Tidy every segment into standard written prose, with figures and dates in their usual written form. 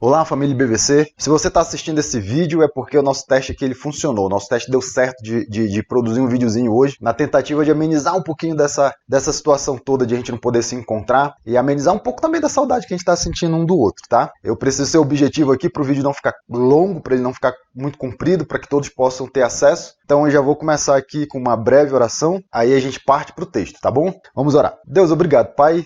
Olá, família BVC. Se você está assistindo esse vídeo é porque o nosso teste aqui ele funcionou. O nosso teste deu certo de produzir um videozinho hoje, na tentativa de amenizar um pouquinho dessa situação toda de a gente não poder se encontrar e amenizar um pouco também da saudade que a gente está sentindo um do outro, tá? Eu preciso ser objetivo aqui para o vídeo não ficar longo, para ele não ficar muito comprido, para que todos possam ter acesso. Então eu já vou começar aqui com uma breve oração, aí a gente parte para o texto, tá bom? Vamos orar. Deus, obrigado, Pai.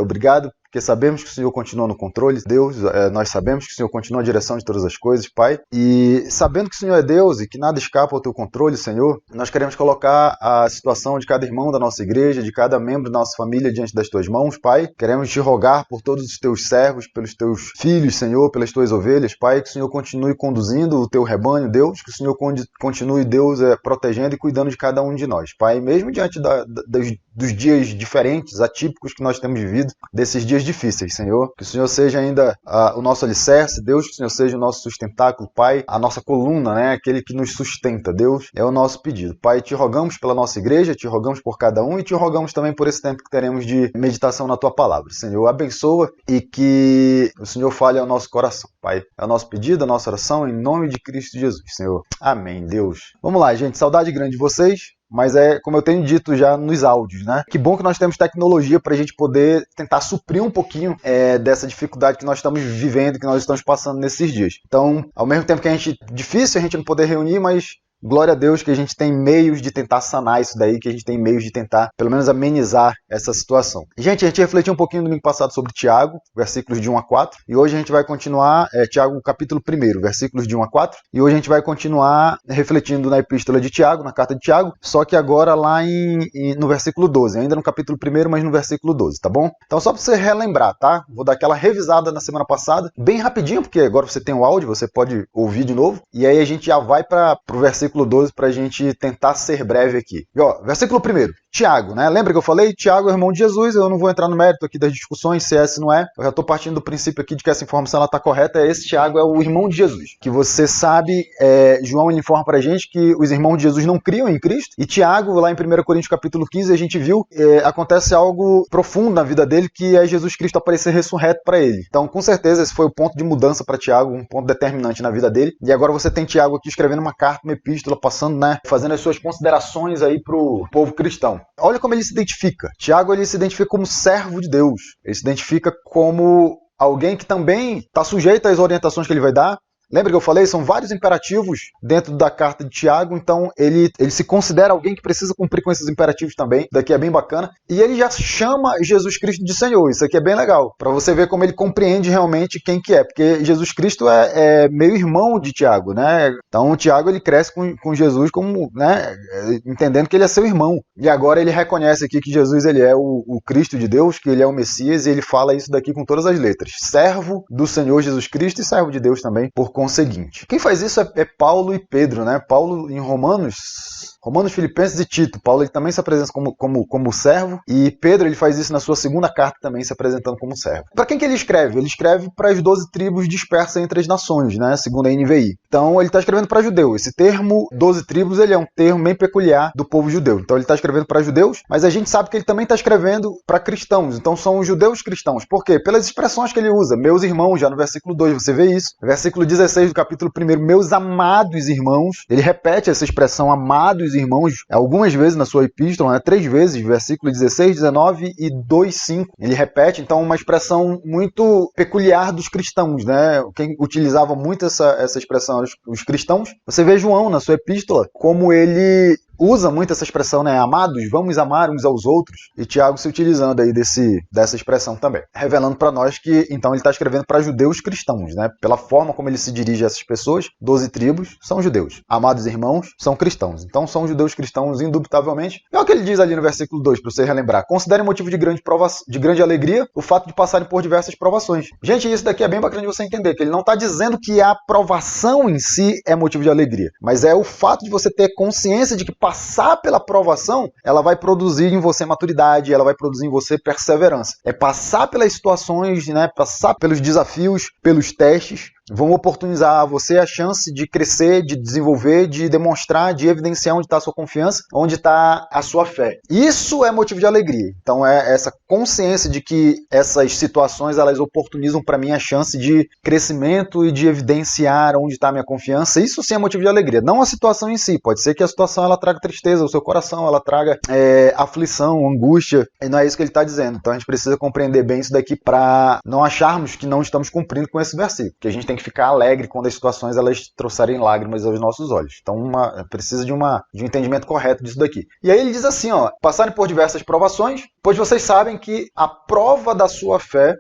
Obrigado. Porque sabemos que o Senhor continua no controle, Deus, nós sabemos que o Senhor continua na direção de todas as coisas, Pai, e sabendo que o Senhor é Deus e que nada escapa ao Teu controle, Senhor, nós queremos colocar a situação de cada irmão da nossa igreja, de cada membro da nossa família diante das Tuas mãos, Pai. Queremos Te rogar por todos os Teus servos, pelos Teus filhos, Senhor, pelas Tuas ovelhas, Pai, que o Senhor continue conduzindo o Teu rebanho, Deus, que o Senhor continue, Deus, protegendo e cuidando de cada um de nós, Pai, mesmo diante dos dias diferentes, atípicos que nós temos vivido, desses dias difíceis, Senhor. Que o Senhor seja ainda o nosso alicerce, Deus, que o Senhor seja o nosso sustentáculo, Pai, a nossa coluna, né? Aquele que nos sustenta, Deus, é o nosso pedido. Pai, te rogamos pela nossa igreja, te rogamos por cada um e te rogamos também por esse tempo que teremos de meditação na Tua palavra. Senhor, abençoa e que o Senhor fale ao nosso coração, Pai. É o nosso pedido, a nossa oração, em nome de Cristo Jesus, Senhor. Amém, Deus. Vamos lá, gente. Saudade grande de vocês. Mas é como eu tenho dito já nos áudios, né? Que bom que nós temos tecnologia para a gente poder tentar suprir um pouquinho dessa dificuldade que nós estamos vivendo, que nós estamos passando nesses dias. Então, ao mesmo tempo que difícil a gente não poder reunir, mas glória a Deus que a gente tem meios de tentar sanar isso daí, que a gente tem meios de tentar, pelo menos, amenizar essa situação. Gente, a gente refletiu um pouquinho no domingo passado sobre Tiago, versículos de 1 a 4, e hoje a gente vai continuar, Tiago capítulo 1, versículos de 1 a 4, e hoje a gente vai continuar refletindo na epístola de Tiago, na carta de Tiago, só que agora lá no versículo 12, ainda no capítulo 1, mas no versículo 12, tá bom? Então só para você relembrar, tá? Vou dar aquela revisada na semana passada, bem rapidinho, porque agora você tem o áudio, você pode ouvir de novo, e aí a gente já vai para o versículo 12 para a gente tentar ser breve aqui. E, ó, versículo 1, Tiago, né? Lembra que eu falei? Tiago é irmão de Jesus, eu não vou entrar no mérito aqui das discussões, se é, se não é. Eu já estou partindo do princípio aqui de que essa informação está correta. Esse Tiago é o irmão de Jesus. Que você sabe, João ele informa para a gente que os irmãos de Jesus não criam em Cristo. E Tiago, lá em 1 Coríntios capítulo 15, a gente viu, acontece algo profundo na vida dele, que é Jesus Cristo aparecer ressurreto para ele. Então, com certeza, esse foi o ponto de mudança para Tiago, um ponto determinante na vida dele. E agora você tem Tiago aqui escrevendo uma carta, uma epístola, passando, né, fazendo as suas considerações aí para o povo cristão. Olha como ele se identifica. Tiago ele se identifica como servo de Deus. Ele se identifica como alguém que também está sujeito às orientações que ele vai dar. Lembra que eu falei? São vários imperativos dentro da carta de Tiago, então ele se considera alguém que precisa cumprir com esses imperativos também. Daqui é bem bacana. E ele já chama Jesus Cristo de Senhor. Isso aqui é bem legal, para você ver como ele compreende realmente quem que é. Porque Jesus Cristo é meio irmão de Tiago, né? Então o Tiago ele cresce com Jesus como, né, entendendo que ele é seu irmão. E agora ele reconhece aqui que Jesus ele é o Cristo de Deus, que ele é o Messias, e ele fala isso daqui com todas as letras. Servo do Senhor Jesus Cristo e servo de Deus também, por conseguinte. Quem faz isso é Paulo e Pedro, né? Paulo em Romanos, Filipenses e Tito. Paulo ele também se apresenta como servo, e Pedro ele faz isso na sua segunda carta também, se apresentando como servo. Para quem que ele escreve? Ele escreve para as 12 tribos dispersas entre as nações, né? Segundo a NVI. Então ele está escrevendo para judeu. Esse termo 12 tribos ele é um termo bem peculiar do povo judeu. Então ele está escrevendo para judeus, mas a gente sabe que ele também está escrevendo para cristãos. Então são os judeus cristãos. Por quê? Pelas expressões que ele usa. Meus irmãos, já no versículo 2 você vê isso. Versículo 16 do capítulo 1, meus amados irmãos. Ele repete essa expressão, amados irmãos, algumas vezes na sua epístola, né? 3 vezes, versículo 16, 19 e 2:5. Ele repete, então, uma expressão muito peculiar dos cristãos, né? Quem utilizava muito essa expressão, os cristãos. Você vê João na sua epístola, como ele usa muito essa expressão, né? Amados, vamos amar uns aos outros. E Tiago se utilizando aí dessa expressão também. Revelando para nós que, então, ele está escrevendo para judeus cristãos, né? Pela forma como ele se dirige a essas pessoas, 12 tribos são judeus. Amados irmãos são cristãos. Então, são judeus cristãos, indubitavelmente. É o que ele diz ali no versículo 2, para você relembrar. Considere motivo de grande alegria o fato de passarem por diversas provações. Gente, isso daqui é bem bacana de você entender, que ele não está dizendo que a provação em si é motivo de alegria, mas é o fato de você ter consciência de que passar pela provação, ela vai produzir em você maturidade, ela vai produzir em você perseverança. É passar pelas situações, né, passar pelos desafios, pelos testes, vão oportunizar a você a chance de crescer, de desenvolver, de demonstrar, de evidenciar onde está a sua confiança, onde está a sua fé. Isso é motivo de alegria. Então é essa consciência de que essas situações elas oportunizam para mim a chance de crescimento e de evidenciar onde está a minha confiança. Isso sim é motivo de alegria. Não a situação em si. Pode ser que a situação ela traga tristeza ao seu coração, ela traga aflição, angústia. E não é isso que ele está dizendo. Então a gente precisa compreender bem isso daqui para não acharmos que não estamos cumprindo com esse versículo. Que a gente tem que ficar alegre quando as situações elas trouxerem lágrimas aos nossos olhos. Então precisa de um entendimento correto disso daqui. E aí ele diz assim, passarem por diversas provações, pois vocês sabem que a prova da sua fé...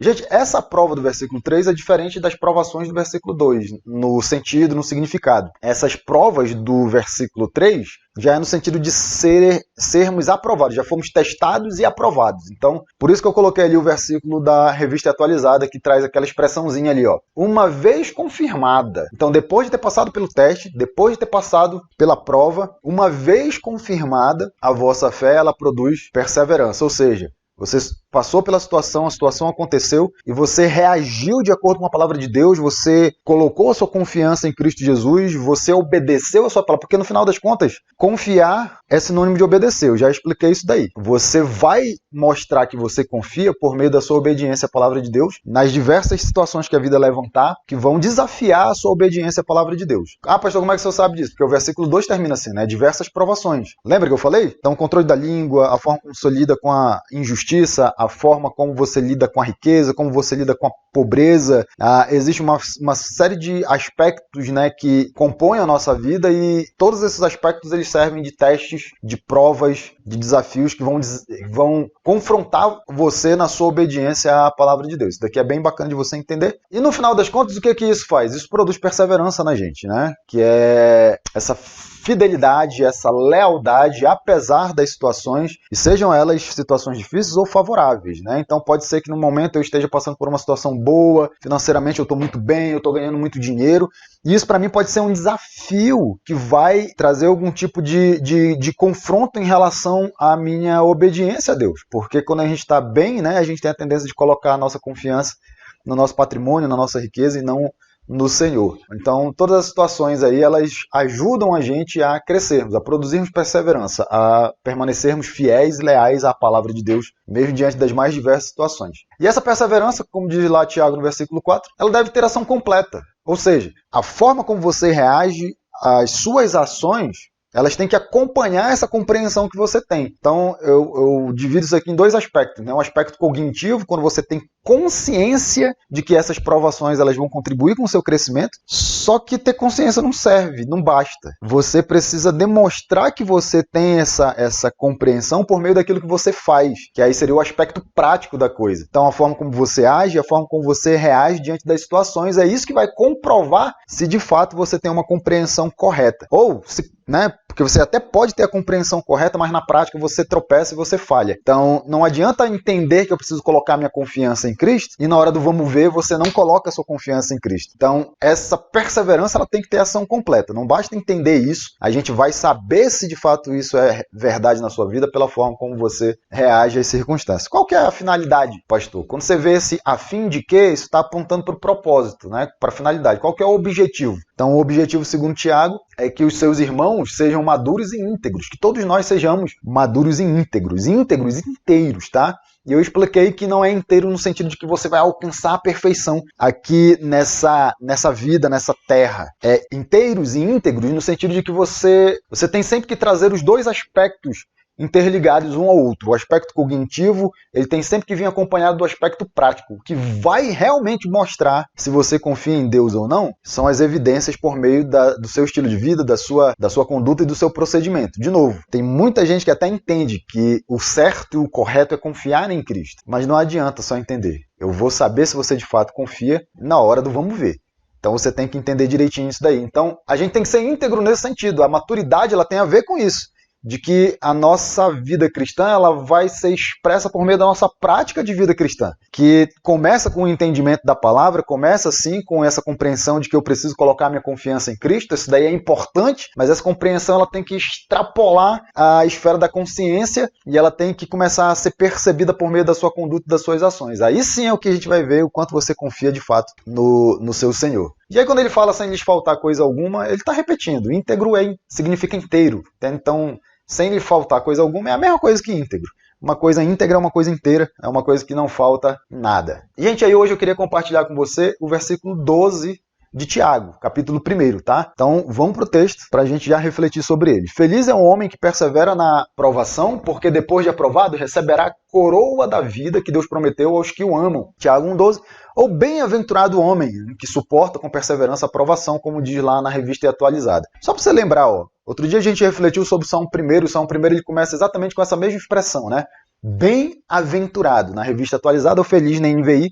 Gente, essa prova do versículo 3 é diferente das provações do versículo 2, no sentido, no significado. Essas provas do versículo 3 já é no sentido de sermos aprovados, já fomos testados e aprovados. Então, por isso que eu coloquei ali o versículo da Revista Atualizada, que traz aquela expressãozinha ali, uma vez confirmada. Então, depois de ter passado pelo teste, depois de ter passado pela prova, uma vez confirmada, a vossa fé, ela produz perseverança, ou seja, você passou pela situação, a situação aconteceu e você reagiu de acordo com a palavra de Deus, você colocou a sua confiança em Cristo Jesus, você obedeceu a sua palavra, porque no final das contas, confiar é sinônimo de obedecer, eu já expliquei isso daí. Você vai mostrar que você confia por meio da sua obediência à palavra de Deus, nas diversas situações que a vida levantar, que vão desafiar a sua obediência à palavra de Deus. Ah, pastor, como é que o senhor sabe disso? Porque o versículo 2 termina assim, né? Diversas provações. Lembra que eu falei? Então, o controle da língua, a forma como você lida com a injustiça, a forma como você lida com a riqueza, como você lida com a pobreza. Existe uma série de aspectos, né, que compõem a nossa vida e todos esses aspectos eles servem de testes, de provas, de desafios que vão confrontar você na sua obediência à palavra de Deus. Isso daqui é bem bacana de você entender. E no final das contas, o que isso faz? Isso produz perseverança na gente, né? Que é essa fidelidade, essa lealdade, apesar das situações, e sejam elas situações difíceis ou favoráveis, né? Então pode ser que no momento eu esteja passando por uma situação boa, financeiramente eu estou muito bem, eu estou ganhando muito dinheiro, e isso para mim pode ser um desafio que vai trazer algum tipo de confronto em relação à minha obediência a Deus, porque quando a gente está bem, né, a gente tem a tendência de colocar a nossa confiança no nosso patrimônio, na nossa riqueza e não no Senhor. Então, todas as situações aí, elas ajudam a gente a crescermos, a produzirmos perseverança, a permanecermos fiéis e leais à palavra de Deus, mesmo diante das mais diversas situações. E essa perseverança, como diz lá Tiago no versículo 4, ela deve ter ação completa. Ou seja, a forma como você reage às suas ações, elas têm que acompanhar essa compreensão que você tem. Então, eu divido isso aqui em dois aspectos, né? Um aspecto cognitivo, quando você tem consciência de que essas provações elas vão contribuir com o seu crescimento, só que ter consciência não serve, não basta. Você precisa demonstrar que você tem essa compreensão por meio daquilo que você faz, que aí seria o aspecto prático da coisa. Então, a forma como você age, a forma como você reage diante das situações, é isso que vai comprovar se de fato você tem uma compreensão correta. Ou, né? Porque você até pode ter a compreensão correta, mas na prática você tropeça e você falha. Então, não adianta entender que eu preciso colocar minha confiança em Cristo e na hora do vamos ver você não coloca a sua confiança em Cristo. Então, essa perseverança ela tem que ter ação completa. Não basta entender isso, a gente vai saber se de fato isso é verdade na sua vida pela forma como você reage às circunstâncias. Qual que é a finalidade, pastor? Quando você vê esse a fim de quê, isso está apontando para o propósito, né? Para a finalidade. Qual que é o objetivo? Então, o objetivo, segundo Tiago, é que os seus irmãos sejam maduros e íntegros, que todos nós sejamos maduros e íntegros, inteiros, tá? E eu expliquei que não é inteiro no sentido de que você vai alcançar a perfeição aqui nessa vida, nessa terra. É inteiros e íntegros no sentido de que você tem sempre que trazer os dois aspectos interligados um ao outro. O aspecto cognitivo, ele tem sempre que vir acompanhado do aspecto prático. O que vai realmente mostrar se você confia em Deus ou não são as evidências por meio do seu estilo de vida, da sua conduta e do seu procedimento. De novo, tem muita gente que até entende que o certo e o correto é confiar em Cristo, mas não adianta só entender. Eu vou saber se você de fato confia na hora do vamos ver. Então você tem que entender direitinho isso daí. Então a gente tem que ser íntegro nesse sentido. A maturidade ela tem a ver com isso. de que a nossa vida cristã ela vai ser expressa por meio da nossa prática de vida cristã, que começa com o entendimento da palavra, começa sim com essa compreensão de que eu preciso colocar minha confiança em Cristo. Isso daí é importante, mas essa compreensão ela tem que extrapolar a esfera da consciência e ela tem que começar a ser percebida por meio da sua conduta e das suas ações. Aí sim é o que a gente vai ver o quanto você confia de fato no seu Senhor. E aí quando ele fala sem lhes faltar coisa alguma, ele está repetindo. Íntegro significa inteiro. Então, sem lhe faltar coisa alguma é a mesma coisa que íntegro. Uma coisa íntegra é uma coisa inteira, é uma coisa que não falta nada. E, gente, aí hoje eu queria compartilhar com você o versículo 12 de Tiago, capítulo 1, tá? Então, vamos para o texto para a gente já refletir sobre ele. Feliz é o homem que persevera na provação, porque depois de aprovado receberá a coroa da vida que Deus prometeu aos que o amam. Tiago 1,12. Ou bem-aventurado o homem que suporta com perseverança a provação, como diz lá na revista atualizada. Só para você lembrar, outro dia a gente refletiu sobre o Salmo 1. O Salmo 1 ele começa exatamente com essa mesma expressão, né? Bem-aventurado. Na revista atualizada ou feliz na NVI.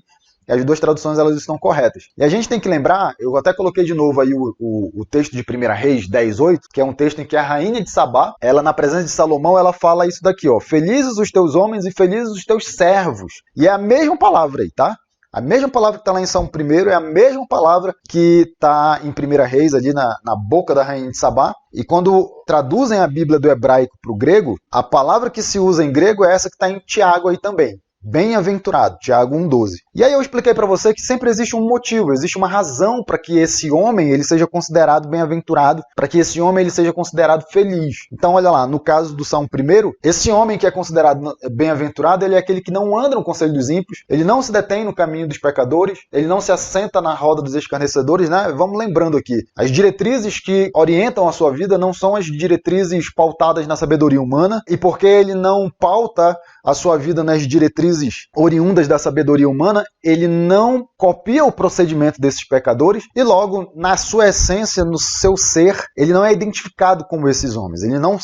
E as duas traduções elas estão corretas. E a gente tem que lembrar, eu até coloquei de novo aí o texto de 1 Reis 10:8, que é um texto em que a rainha de Sabá, ela na presença de Salomão, ela fala isso daqui, felizes os teus homens e felizes os teus servos. E é a mesma palavra aí, tá? A mesma palavra que está lá em Salmo 1 é a mesma palavra que está em 1 Reis, ali na boca da rainha de Sabá. E quando traduzem a Bíblia do hebraico para o grego, a palavra que se usa em grego é essa que está em Tiago aí também. Bem-aventurado, Tiago 1,12. E aí eu expliquei para você que sempre existe um motivo, existe uma razão para que esse homem ele seja considerado bem-aventurado, para que esse homem ele seja considerado feliz. Então olha lá, no caso do Salmo 1, esse homem que é considerado bem-aventurado, ele é aquele que não anda no conselho dos ímpios, ele não se detém no caminho dos pecadores, ele não se assenta na roda dos escarnecedores, né? Vamos lembrando aqui, as diretrizes que orientam a sua vida não são as diretrizes pautadas na sabedoria humana, e porque ele não pauta a sua vida nas diretrizes oriundas da sabedoria humana, ele não copia o procedimento desses pecadores e logo, na sua essência, no seu ser, ele não é identificado como esses homens. Ele não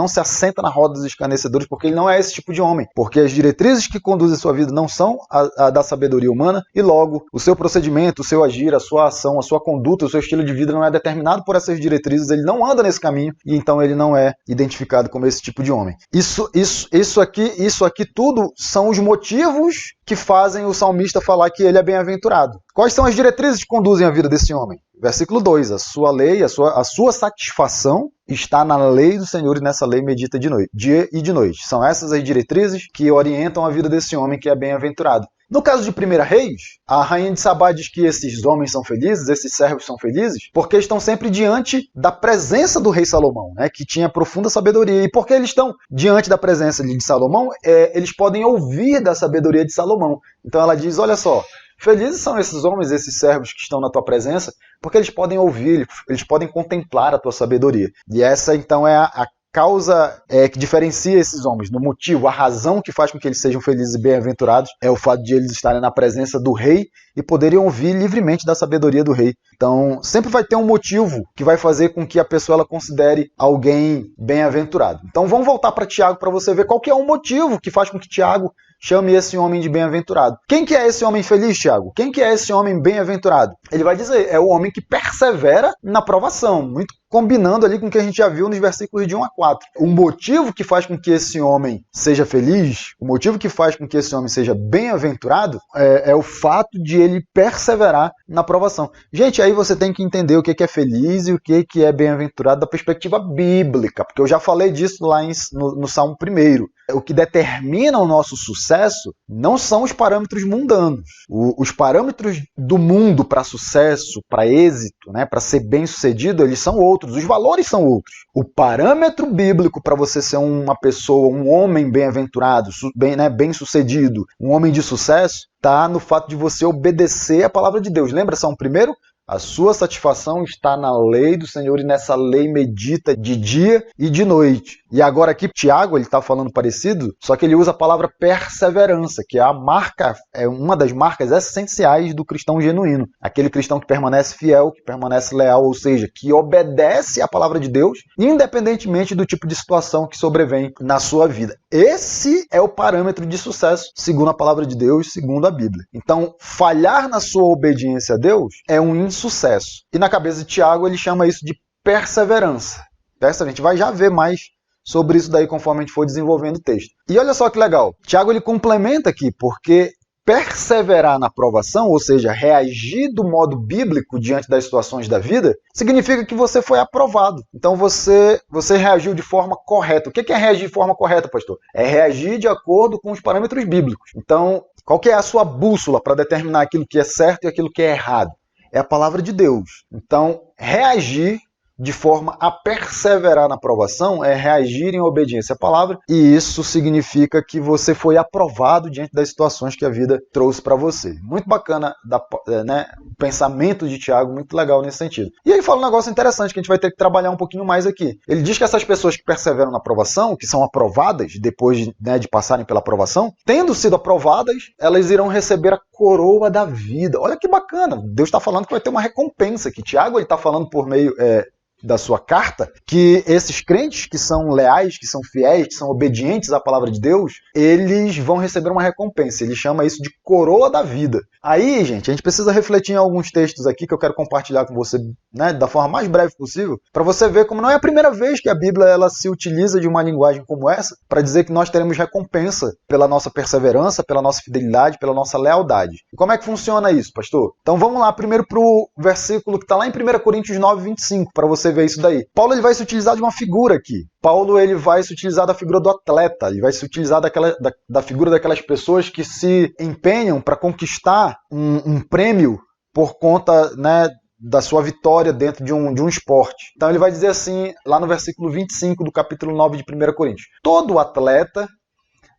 se assenta na roda dos escarnecedores porque ele não é esse tipo de homem. Porque as diretrizes que conduzem a sua vida não são a da sabedoria humana e logo, o seu procedimento, o seu agir, a sua ação, a sua conduta, o seu estilo de vida não é determinado por essas diretrizes, ele não anda nesse caminho e então ele não é identificado como esse tipo de homem. Isso aqui tudo são os motivos que fazem o salmista falar que ele é bem-aventurado. Quais são as diretrizes que conduzem a vida desse homem? Versículo 2, a sua lei, a sua satisfação está na lei do Senhor e nessa lei medita dia e de noite. São essas as diretrizes que orientam a vida desse homem que é bem-aventurado. No caso de 1 Reis, a rainha de Sabá diz que esses homens são felizes, esses servos são felizes, porque estão sempre diante da presença do rei Salomão, né, que tinha profunda sabedoria. E porque eles estão diante da presença de Salomão, eles podem ouvir da sabedoria de Salomão. Então ela diz, olha só, felizes são esses homens, esses servos que estão na tua presença, porque eles podem ouvir, eles podem contemplar a tua sabedoria. E essa então é a causa que diferencia esses homens, no motivo, a razão que faz com que eles sejam felizes e bem-aventurados é o fato de eles estarem na presença do rei e poderem ouvir livremente da sabedoria do rei. Então, sempre vai ter um motivo que vai fazer com que a pessoa ela considere alguém bem-aventurado. Então, vamos voltar para Tiago para você ver qual que é o motivo que faz com que Tiago chame esse homem de bem-aventurado. Quem que é esse homem feliz, Tiago? Quem que é esse homem bem-aventurado? Ele vai dizer, é o homem que persevera na provação, muito combinando ali com o que a gente já viu nos versículos de 1 a 4. O motivo que faz com que esse homem seja feliz, o motivo que faz com que esse homem seja bem-aventurado, é o fato de ele perseverar na provação. Gente, aí você tem que entender o que é feliz e o que é bem-aventurado da perspectiva bíblica, porque eu já falei disso lá no Salmo 1. O que determina o nosso sucesso não são os parâmetros mundanos. Os parâmetros do mundo para sucesso, para êxito, né, para ser bem-sucedido, eles são outros. Os valores são outros. O parâmetro bíblico para você ser uma pessoa, um homem bem-aventurado, bem-sucedido, um homem de sucesso, está no fato de você obedecer a palavra de Deus. Lembra Salmo 1? A sua satisfação está na lei do Senhor e nessa lei medita de dia e de noite. E agora aqui, Tiago, ele está falando parecido, só que ele usa a palavra perseverança, que é a marca, é uma das marcas essenciais do cristão genuíno. Aquele cristão que permanece fiel, que permanece leal, ou seja, que obedece à palavra de Deus, independentemente do tipo de situação que sobrevém na sua vida. Esse é o parâmetro de sucesso, segundo a palavra de Deus, segundo a Bíblia. Então, falhar na sua obediência a Deus é um insucesso. E na cabeça de Tiago, ele chama isso de perseverança. A gente vai já ver mais sobre isso daí conforme a gente for desenvolvendo o texto. E olha só que legal, Tiago ele complementa aqui, porque perseverar na provação, ou seja, reagir do modo bíblico diante das situações da vida, significa que você foi aprovado. Então você reagiu de forma correta. O que é reagir de forma correta, pastor? É reagir de acordo com os parâmetros bíblicos. Então, qual que é a sua bússola para determinar aquilo que é certo e aquilo que é errado? É a palavra de Deus. Então, reagir de forma a perseverar na aprovação é reagir em obediência à palavra, e isso significa que você foi aprovado diante das situações que a vida trouxe para você. Muito bacana, né, o pensamento de Tiago, muito legal nesse sentido. E ele fala um negócio interessante que a gente vai ter que trabalhar um pouquinho mais aqui. Ele diz que essas pessoas que perseveram na aprovação, que são aprovadas depois de passarem pela aprovação, tendo sido aprovadas, elas irão receber a coroa da vida. Olha que bacana, Deus está falando que vai ter uma recompensa aqui. Tiago está falando por meio da sua carta, que esses crentes que são leais, que são fiéis, que são obedientes à palavra de Deus, eles vão receber uma recompensa. Ele chama isso de coroa da vida. Aí, gente, a gente precisa refletir em alguns textos aqui que eu quero compartilhar com você, né, da forma mais breve possível, para você ver como não é a primeira vez que a Bíblia ela se utiliza de uma linguagem como essa para dizer que nós teremos recompensa pela nossa perseverança, pela nossa fidelidade, pela nossa lealdade. E como é que funciona isso, pastor? Então vamos lá primeiro para o versículo que está lá em 1 Coríntios 9, 25, para você ver isso daí. Paulo ele vai se utilizar de uma figura aqui. Paulo ele vai se utilizar da figura do atleta, ele vai se utilizar da figura daquelas pessoas que se empenham para conquistar um prêmio por conta, né, da sua vitória dentro de um esporte. Então ele vai dizer assim, lá no versículo 25 do capítulo 9 de 1 Coríntios. Todo atleta...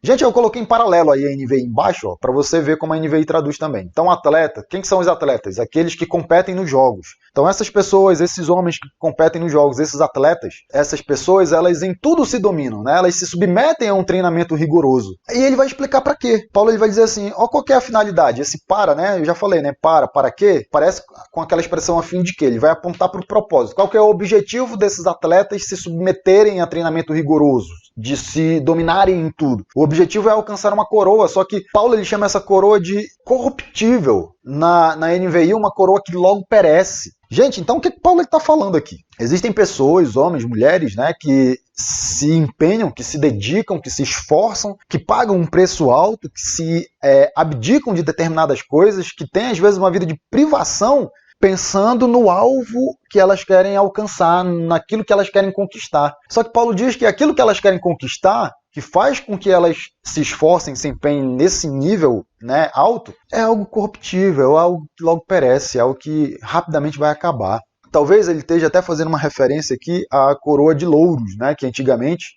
Gente, eu coloquei em paralelo aí a NVI embaixo, para você ver como a NVI traduz também. Então, atleta, quem que são os atletas? Aqueles que competem nos jogos. Então, essas pessoas, esses homens que competem nos jogos, esses atletas, essas pessoas, elas em tudo se dominam, né? Elas se submetem a um treinamento rigoroso. E ele vai explicar para quê. Paulo ele vai dizer assim, ó, qual que é a finalidade? Esse para, né? Eu já falei, né? Para quê? Parece com aquela expressão a fim de quê? Ele vai apontar para o propósito. Qual que é o objetivo desses atletas se submeterem a treinamento rigoroso? De se dominarem em tudo. O objetivo é alcançar uma coroa, só que Paulo ele chama essa coroa de corruptível. Na NVI, uma coroa que logo perece. Gente, então o que Paulo está falando aqui? Existem pessoas, homens, mulheres, né, que se empenham, que se dedicam, que se esforçam, que pagam um preço alto, que se abdicam de determinadas coisas, que têm às vezes uma vida de privação, pensando no alvo que elas querem alcançar, naquilo que elas querem conquistar. Só que Paulo diz que aquilo que elas querem conquistar, que faz com que elas se esforcem, se empenhem nesse nível, né, alto, é algo corruptível, é algo que logo perece, é algo que rapidamente vai acabar. Talvez ele esteja até fazendo uma referência aqui à coroa de louros, né, que antigamente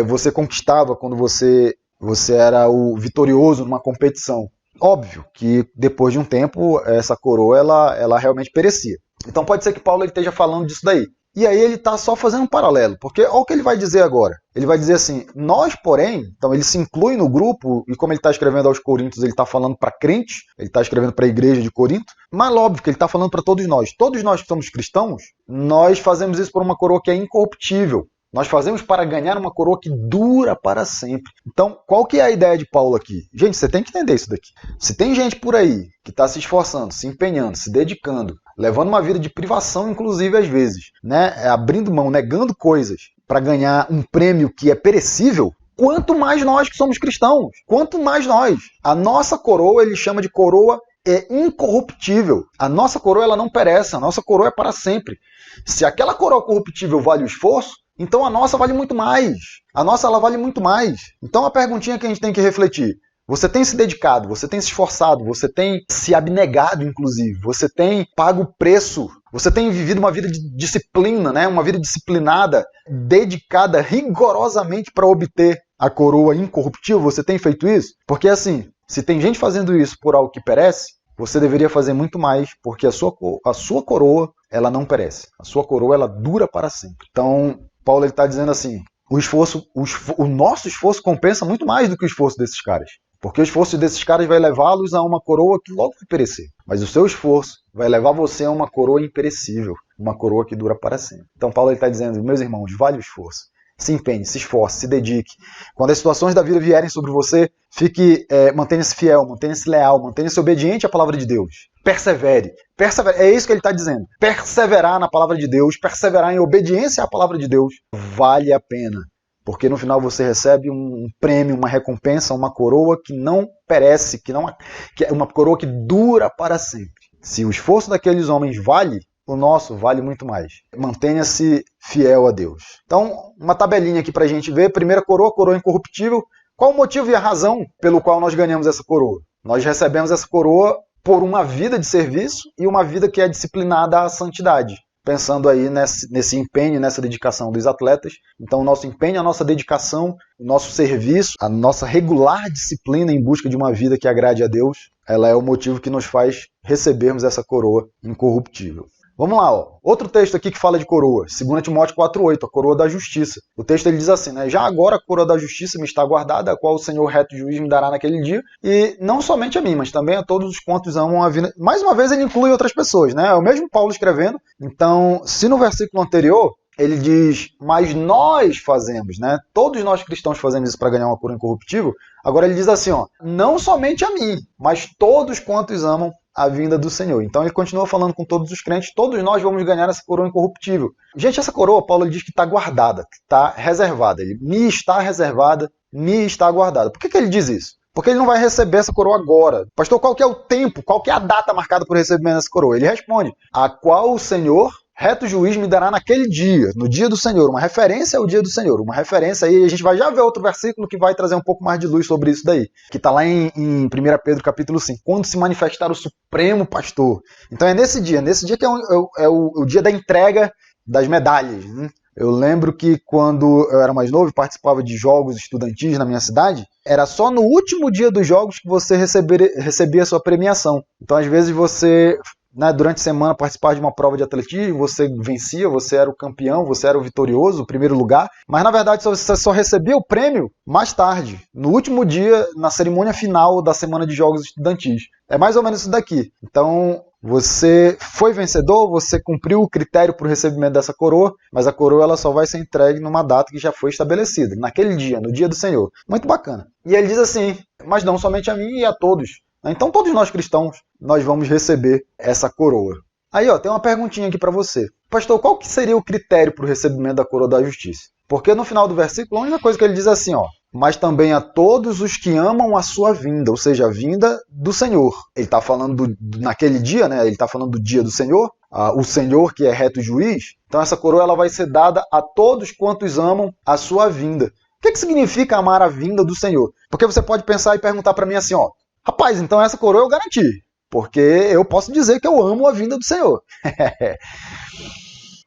você conquistava quando você era o vitorioso numa competição. Óbvio que depois de um tempo essa coroa ela realmente perecia. Então pode ser que Paulo ele esteja falando disso daí. E aí ele está só fazendo um paralelo, porque olha o que ele vai dizer agora. Ele vai dizer assim, nós porém, então ele se inclui no grupo, e como ele está escrevendo aos Coríntios, ele está falando para crente, ele está escrevendo para a igreja de Corinto, mas óbvio que ele está falando para todos nós. Todos nós que somos cristãos, nós fazemos isso por uma coroa que é incorruptível. Nós fazemos para ganhar uma coroa que dura para sempre. Então, qual que é a ideia de Paulo aqui? Gente, você tem que entender isso daqui. Se tem gente por aí que está se esforçando, se empenhando, se dedicando, levando uma vida de privação, inclusive às vezes, né, abrindo mão, negando coisas para ganhar um prêmio que é perecível, quanto mais nós que somos cristãos, quanto mais nós. A nossa coroa, ele chama de coroa incorruptível. A nossa coroa ela não perece, a nossa coroa é para sempre. Se aquela coroa corruptível vale o esforço, então a nossa vale muito mais. A nossa ela vale muito mais. Então a perguntinha que a gente tem que refletir. Você tem se dedicado, você tem se esforçado, você tem se abnegado, inclusive. Você tem pago o preço. Você tem vivido uma vida de disciplina, né? Uma vida disciplinada, dedicada rigorosamente para obter a coroa incorruptível. Você tem feito isso? Porque assim, se tem gente fazendo isso por algo que perece, você deveria fazer muito mais, porque a sua coroa ela não perece. A sua coroa ela dura para sempre. Então, Paulo está dizendo assim, o nosso esforço compensa muito mais do que o esforço desses caras. Porque o esforço desses caras vai levá-los a uma coroa que logo vai perecer. Mas o seu esforço vai levar você a uma coroa imperecível, uma coroa que dura para sempre. Então Paulo está dizendo, meus irmãos, vale o esforço. Se empenhe, se esforce, se dedique. Quando as situações da vida vierem sobre você, mantenha-se fiel, mantenha-se leal, mantenha-se obediente à palavra de Deus. Persevere. É isso que ele está dizendo. Perseverar na palavra de Deus, perseverar em obediência à palavra de Deus, vale a pena. porque no final você recebe um prêmio, uma recompensa, uma coroa que não perece, que é uma coroa que dura para sempre. Se o esforço daqueles homens vale, o nosso vale muito mais. Mantenha-se fiel a Deus. Então, uma tabelinha aqui para a gente ver. Primeira coroa incorruptível. Qual o motivo e a razão pelo qual nós ganhamos essa coroa? Nós recebemos essa coroa por uma vida de serviço e uma vida que é disciplinada à santidade. Pensando aí nesse empenho, nessa dedicação dos atletas. Então, o nosso empenho, a nossa dedicação, o nosso serviço, a nossa regular disciplina em busca de uma vida que agrade a Deus, ela é o motivo que nos faz recebermos essa coroa incorruptível. Vamos lá, ó. Outro texto aqui que fala de coroa, 2 Timóteo 4,8, a coroa da justiça. O texto ele diz assim, né? Já agora a coroa da justiça me está guardada, a qual o Senhor reto juiz me dará naquele dia, e não somente a mim, mas também a todos os quantos amam a vida. Mais uma vez ele inclui outras pessoas, né? É o mesmo Paulo escrevendo. Então, se no versículo anterior ele diz, mas nós fazemos, né? Todos nós cristãos fazemos isso para ganhar uma coroa incorruptível. Agora ele diz assim, ó, não somente a mim, mas todos quantos amam a vinda do Senhor. Então ele continua falando com todos os crentes, todos nós vamos ganhar essa coroa incorruptível. Gente, essa coroa, Paulo ele diz que está guardada, que está reservada. Ele me está reservada, me está guardada. Por que ele diz isso? Porque ele não vai receber essa coroa agora. Pastor, qual que é o tempo, qual que é a data marcada para o recebimento dessa coroa? Ele responde, a qual o Senhor, reto juiz, me dará naquele dia, no dia do Senhor. Uma referência ao dia do Senhor. Uma referência aí, a gente vai já ver outro versículo que vai trazer um pouco mais de luz sobre isso daí. Que está lá em 1 Pedro capítulo 5. Quando se manifestar o Supremo Pastor. Então é nesse dia que é o dia da entrega das medalhas, né? Eu lembro que quando eu era mais novo e participava de jogos estudantis na minha cidade, era só no último dia dos jogos que você recebia a sua premiação. Então às vezes você, né, durante a semana participava de uma prova de atletismo, você vencia, você era o campeão, você era o vitorioso, o primeiro lugar, mas na verdade você só recebia o prêmio mais tarde, no último dia, na cerimônia final da semana de jogos estudantis. É mais ou menos isso daqui. Então você foi vencedor, você cumpriu o critério para o recebimento dessa coroa, mas a coroa ela só vai ser entregue numa data que já foi estabelecida, naquele dia, no dia do Senhor. Muito bacana. E ele diz assim, mas não somente a mim e a todos. Então todos nós cristãos, nós vamos receber essa coroa. Aí ó, tem uma perguntinha aqui para você. Pastor, qual que seria o critério para o recebimento da coroa da justiça? Porque no final do versículo, a única coisa que ele diz é assim, ó, mas também a todos os que amam a sua vinda, ou seja, a vinda do Senhor. Ele está falando naquele dia, né? Ele está falando do dia do Senhor, o Senhor que é reto juiz. Então essa coroa ela vai ser dada a todos quantos amam a sua vinda. O que significa amar a vinda do Senhor? Porque você pode pensar e perguntar para mim assim, ó, rapaz, então essa coroa eu garanti, porque eu posso dizer que eu amo a vinda do Senhor.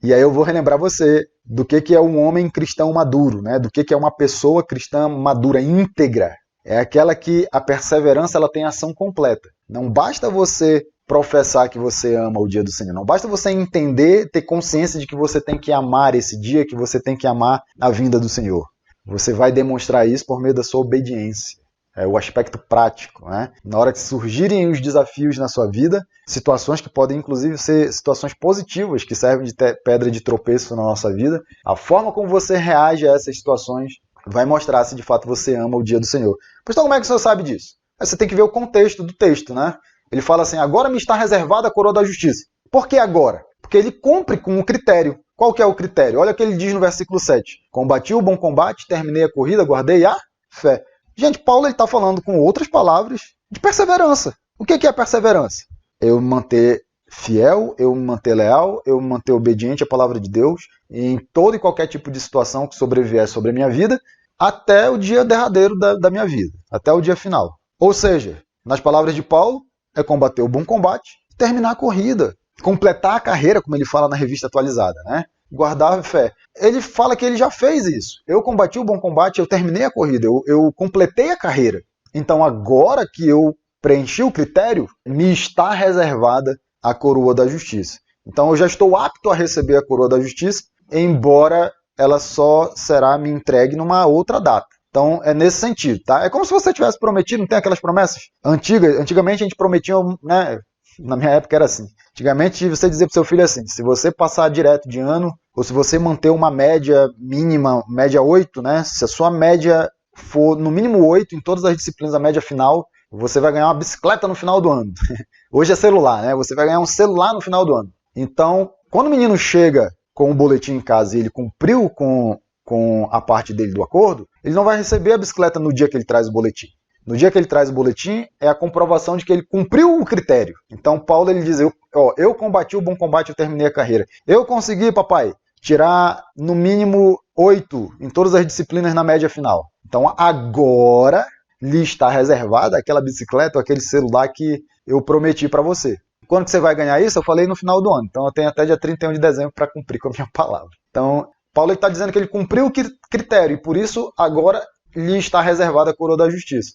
E aí eu vou relembrar você do que é um homem cristão maduro, né? Do que é uma pessoa cristã madura, íntegra. É aquela que a perseverança ela tem ação completa. Não basta você professar que você ama o dia do Senhor. Não basta você entender, ter consciência de que você tem que amar esse dia, que você tem que amar a vinda do Senhor. Você vai demonstrar isso por meio da sua obediência. É o aspecto prático, né? Na hora que surgirem os desafios na sua vida, situações que podem inclusive ser situações positivas, que servem de pedra de tropeço na nossa vida, a forma como você reage a essas situações vai mostrar se de fato você ama o dia do Senhor. Pastor, como é que o senhor sabe disso? Você tem que ver o contexto do texto, né? Ele fala assim, agora me está reservada a coroa da justiça. Por que agora? Porque ele cumpre com um critério. Qual que é o critério? Olha o que ele diz no versículo 7. Combati o bom combate, terminei a corrida, guardei a fé. Gente, Paulo está falando com outras palavras de perseverança. O que é perseverança? Eu me manter fiel, eu me manter leal, eu me manter obediente à palavra de Deus em todo e qualquer tipo de situação que sobrevier sobre a minha vida, até o dia derradeiro da minha vida, até o dia final. Ou seja, nas palavras de Paulo, é combater o bom combate, terminar a corrida, completar a carreira, como ele fala na revista atualizada, né? Guardar a fé. Ele fala que ele já fez isso. Eu combati o bom combate, eu terminei a corrida, eu completei a carreira. Então agora que eu preenchi o critério, me está reservada a coroa da justiça. Então eu já estou apto a receber a coroa da justiça, embora ela só será me entregue numa outra data. Então é nesse sentido, tá? É como se você tivesse prometido, não tem aquelas promessas antigas? Antigamente a gente prometia, né? Na minha época era assim. Antigamente você dizia para o seu filho assim, se você passar direto de ano, ou se você manter uma média mínima, média 8, né? Se a sua média for no mínimo 8 em todas as disciplinas, a média final, você vai ganhar uma bicicleta no final do ano. Hoje é celular, né? Você vai ganhar um celular no final do ano. Então, quando o menino chega com o boletim em casa e ele cumpriu com com a parte dele do acordo, ele não vai receber a bicicleta no dia que ele traz o boletim. No dia que ele traz o boletim, é a comprovação de que ele cumpriu o critério. Então, Paulo ele diz, eu combati o bom combate, eu terminei a carreira. Eu consegui, papai, tirar no mínimo 8 em todas as disciplinas na média final. Então, agora lhe está reservada aquela bicicleta ou aquele celular que eu prometi para você. Quando que você vai ganhar isso? Eu falei no final do ano. Então, eu tenho até dia 31 de dezembro para cumprir com a minha palavra. Então, Paulo está dizendo que ele cumpriu o critério e, por isso, agora lhe está reservada a coroa da justiça.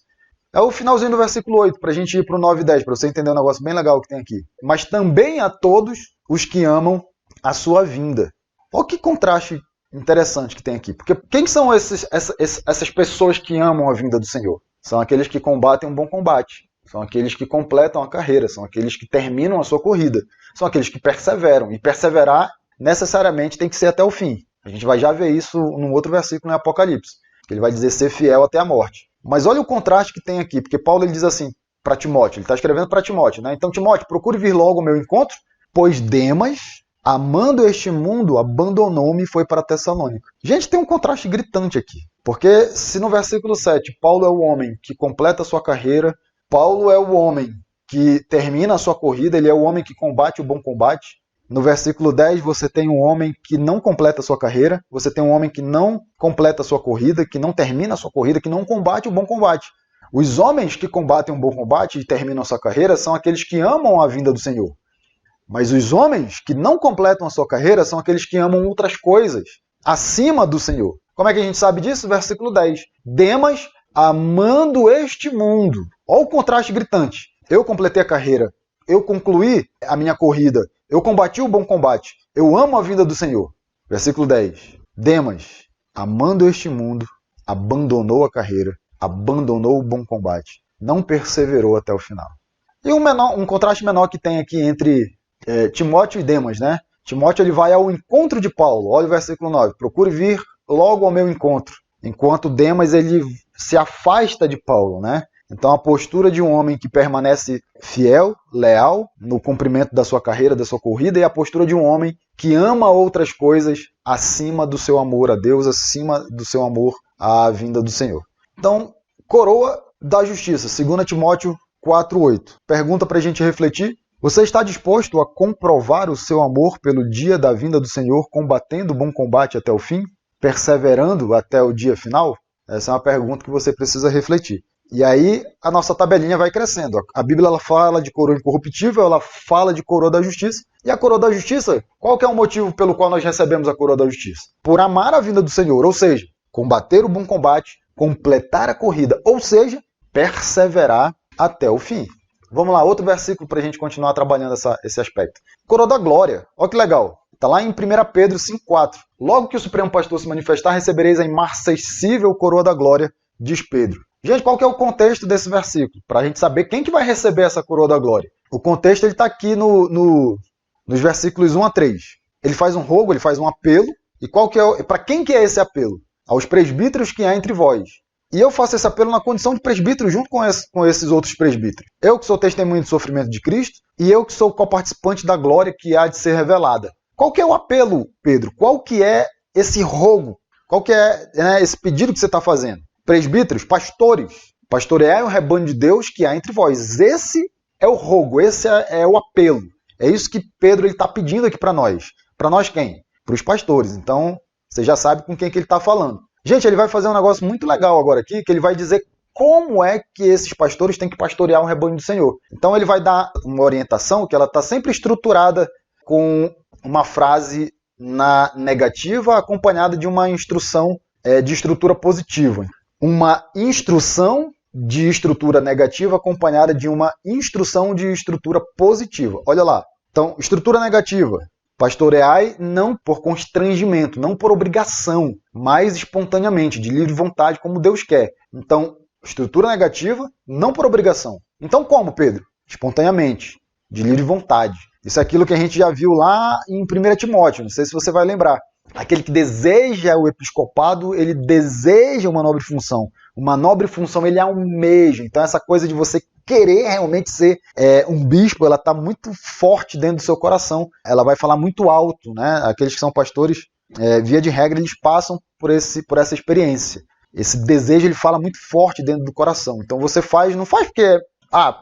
É o finalzinho do versículo 8, para a gente ir para o 9 e 10, para você entender um negócio bem legal que tem aqui. Mas também a todos os que amam a sua vinda. Olha que contraste interessante que tem aqui. Porque quem são essas pessoas que amam a vinda do Senhor? São aqueles que combatem um bom combate. São aqueles que completam a carreira. São aqueles que terminam a sua corrida. São aqueles que perseveram. E perseverar necessariamente tem que ser até o fim. A gente vai já ver isso num outro versículo em Apocalipse. Que ele vai dizer ser fiel até a morte. Mas olha o contraste que tem aqui, porque Paulo ele diz assim para Timóteo, ele está escrevendo para Timóteo, né? Então, Timóteo, procure vir logo ao meu encontro, pois Demas, amando este mundo, abandonou-me e foi para Tessalônica. Gente, tem um contraste gritante aqui, porque se no versículo 7, Paulo é o homem que completa a sua carreira, Paulo é o homem que termina a sua corrida, ele é o homem que combate o bom combate. No versículo 10, você tem um homem que não completa a sua carreira, você tem um homem que não completa a sua corrida, que não termina a sua corrida, que não combate o bom combate. Os homens que combatem o bom combate e terminam a sua carreira são aqueles que amam a vinda do Senhor. Mas os homens que não completam a sua carreira são aqueles que amam outras coisas acima do Senhor. Como é que a gente sabe disso? Versículo 10. Demas, amando este mundo. Olha o contraste gritante. Eu completei a carreira, eu concluí a minha corrida, eu combati o bom combate. Eu amo a vinda do Senhor. Versículo 10. Demas, amando este mundo, abandonou a carreira, abandonou o bom combate. Não perseverou até o final. E um contraste menor que tem aqui entre Timóteo e Demas, né? Timóteo ele vai ao encontro de Paulo. Olha o versículo 9. Procure vir logo ao meu encontro. Enquanto Demas ele se afasta de Paulo, né? Então, a postura de um homem que permanece fiel, leal, no cumprimento da sua carreira, da sua corrida, e a postura de um homem que ama outras coisas acima do seu amor a Deus, acima do seu amor à vinda do Senhor. Então, coroa da justiça, 2 Timóteo 4:8. Pergunta para a gente refletir. Você está disposto a comprovar o seu amor pelo dia da vinda do Senhor, combatendo o bom combate até o fim? Perseverando até o dia final? Essa é uma pergunta que você precisa refletir. E aí a nossa tabelinha vai crescendo. A Bíblia ela fala de coroa incorruptível, ela fala de coroa da justiça. E a coroa da justiça, qual que é o motivo pelo qual nós recebemos a coroa da justiça? Por amar a vinda do Senhor, ou seja, combater o bom combate, completar a corrida, ou seja, perseverar até o fim. Vamos lá, outro versículo para a gente continuar trabalhando esse aspecto. Coroa da glória, olha que legal. Está lá em 1 Pedro 5,4. Logo que o Supremo Pastor se manifestar, recebereis a imarcessível coroa da glória, diz Pedro. Gente, qual que é o contexto desse versículo? Para a gente saber quem que vai receber essa coroa da glória. O contexto está aqui nos versículos 1 a 3. Ele faz um rogo, ele faz um apelo. E para quem que é esse apelo? Aos presbíteros que há entre vós. E eu faço esse apelo na condição de presbítero junto com esses outros presbíteros. Eu que sou testemunho do sofrimento de Cristo e eu que sou coparticipante da glória que há de ser revelada. Qual que é o apelo, Pedro? Qual que é esse rogo? Qual que é esse pedido que você está fazendo? Presbíteros, pastores, pastoreai o rebanho de Deus que há entre vós. Esse é o rogo, esse é o apelo. É isso que Pedro está pedindo aqui para nós. Para nós quem? Para os pastores. Então, você já sabe com quem que ele está falando. Gente, ele vai fazer um negócio muito legal agora aqui, que ele vai dizer como é que esses pastores têm que pastorear o rebanho do Senhor. Então, ele vai dar uma orientação que ela está sempre estruturada com uma frase na negativa acompanhada de uma instrução de estrutura positiva. Uma instrução de estrutura negativa acompanhada de uma instrução de estrutura positiva. Olha lá. Então, estrutura negativa. Pastoreai não por constrangimento, não por obrigação, mas espontaneamente, de livre vontade, como Deus quer. Então, estrutura negativa, não por obrigação. Então, como, Pedro? Espontaneamente, de livre vontade. Isso é aquilo que a gente já viu lá em 1 Timóteo, não sei se você vai lembrar. Aquele que deseja o episcopado, ele deseja uma nobre função. Uma nobre função ele almeja. Então essa coisa de você querer realmente ser um bispo, ela está muito forte dentro do seu coração. Ela vai falar muito alto, né? Aqueles que são pastores via de regra, eles passam por essa experiência. Esse desejo, ele fala muito forte dentro do coração. Então você não faz porque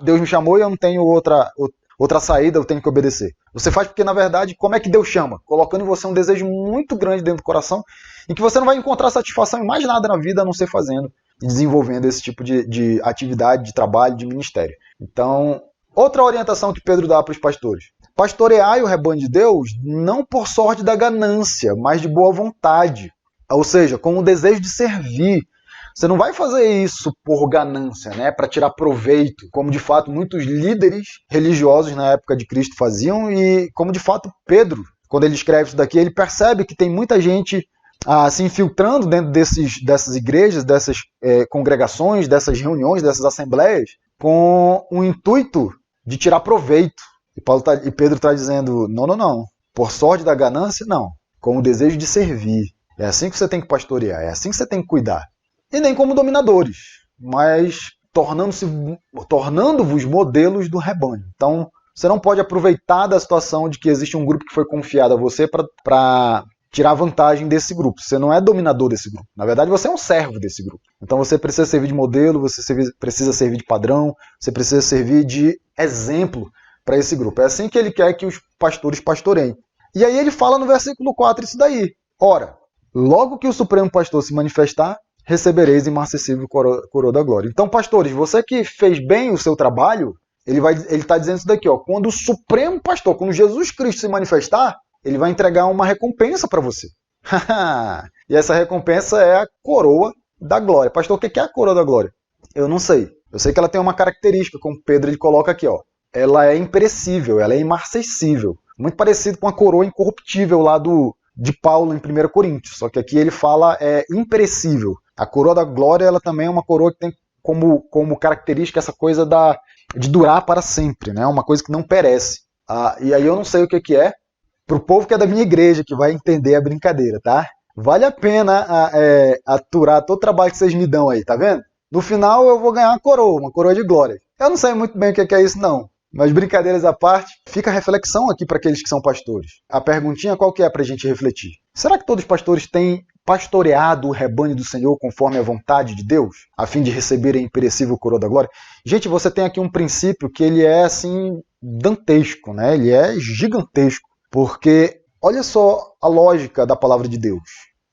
Deus me chamou e eu não tenho outra saída, eu tenho que obedecer. Você faz porque, na verdade, como é que Deus chama? Colocando em você um desejo muito grande dentro do coração, em que você não vai encontrar satisfação em mais nada na vida, a não ser fazendo e desenvolvendo esse tipo de atividade, de trabalho, de ministério. Então, outra orientação que Pedro dá para os pastores: pastoreai o rebanho de Deus não por sorte da ganância, mas de boa vontade. Ou seja, com o desejo de servir. Você não vai fazer isso por ganância, né? Para tirar proveito, como de fato muitos líderes religiosos na época de Cristo faziam, e como de fato Pedro, quando ele escreve isso daqui, ele percebe que tem muita gente se infiltrando dentro dessas igrejas, dessas congregações, dessas reuniões, dessas assembleias, com o intuito de tirar proveito. E Pedro está dizendo, não. Por sorte da ganância, não. Com o desejo de servir. É assim que você tem que pastorear, é assim que você tem que cuidar. E nem como dominadores, mas tornando-vos modelos do rebanho. Então, você não pode aproveitar da situação de que existe um grupo que foi confiado a você para tirar vantagem desse grupo. Você não é dominador desse grupo. Na verdade, você é um servo desse grupo. Então, você precisa servir de modelo, você precisa servir de padrão, você precisa servir de exemplo para esse grupo. É assim que ele quer que os pastores pastoreiem. E aí ele fala no versículo 4 isso daí. Ora, logo que o Supremo Pastor se manifestar, recebereis imarcessível coroa da glória. Então, pastores, você que fez bem o seu trabalho, ele está dizendo isso daqui, quando o Supremo Pastor, quando Jesus Cristo se manifestar, ele vai entregar uma recompensa para você. E essa recompensa é a coroa da glória. Pastor, o que é a coroa da glória? Eu não sei. Eu sei que ela tem uma característica, como Pedro ele coloca aqui. Ela é imperecível, ela é imarcessível. Muito parecido com a coroa incorruptível lá de Paulo em 1 Coríntios. Só que aqui ele fala imperecível. A coroa da glória ela também é uma coroa que tem como característica essa coisa de durar para sempre, né? Uma coisa que não perece. E aí eu não sei o que é. Para o povo que é da minha igreja, que vai entender a brincadeira, tá? Vale a pena aturar todo o trabalho que vocês me dão aí, tá vendo? No final eu vou ganhar uma coroa de glória. Eu não sei muito bem o que é isso, não. Mas brincadeiras à parte, fica a reflexão aqui para aqueles que são pastores. A perguntinha qual que é para a gente refletir? Será que todos os pastores têm pastoreado o rebanho do Senhor conforme a vontade de Deus, a fim de receberem a imperecível coroa da glória? Gente, você tem aqui um princípio que ele é assim dantesco, né? Ele é gigantesco, porque olha só a lógica da palavra de Deus.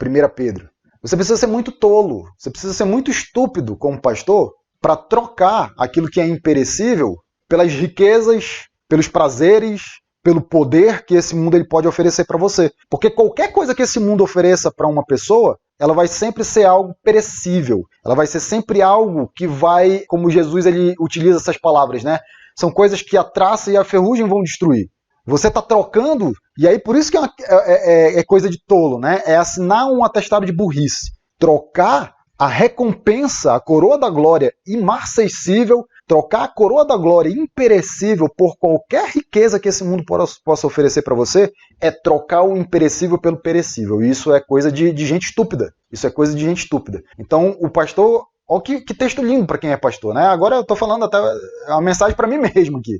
1 Pedro. Você precisa ser muito tolo, você precisa ser muito estúpido como pastor para trocar aquilo que é imperecível pelas riquezas, pelos prazeres, pelo poder que esse mundo ele pode oferecer para você. Porque qualquer coisa que esse mundo ofereça para uma pessoa, ela vai sempre ser algo perecível. Ela vai ser sempre algo que vai, como Jesus ele utiliza essas palavras, né? São coisas que a traça e a ferrugem vão destruir. Você está trocando, e aí por isso que é coisa de tolo, né? É assinar um atestado de burrice. Trocar a recompensa, a coroa da glória imarcessível, trocar a coroa da glória imperecível por qualquer riqueza que esse mundo possa oferecer para você, é trocar o imperecível pelo perecível. E isso é coisa de gente estúpida. Isso é coisa de gente estúpida. Então, o pastor... Olha que texto lindo para quem é pastor, né? Agora eu estou falando até uma mensagem para mim mesmo aqui.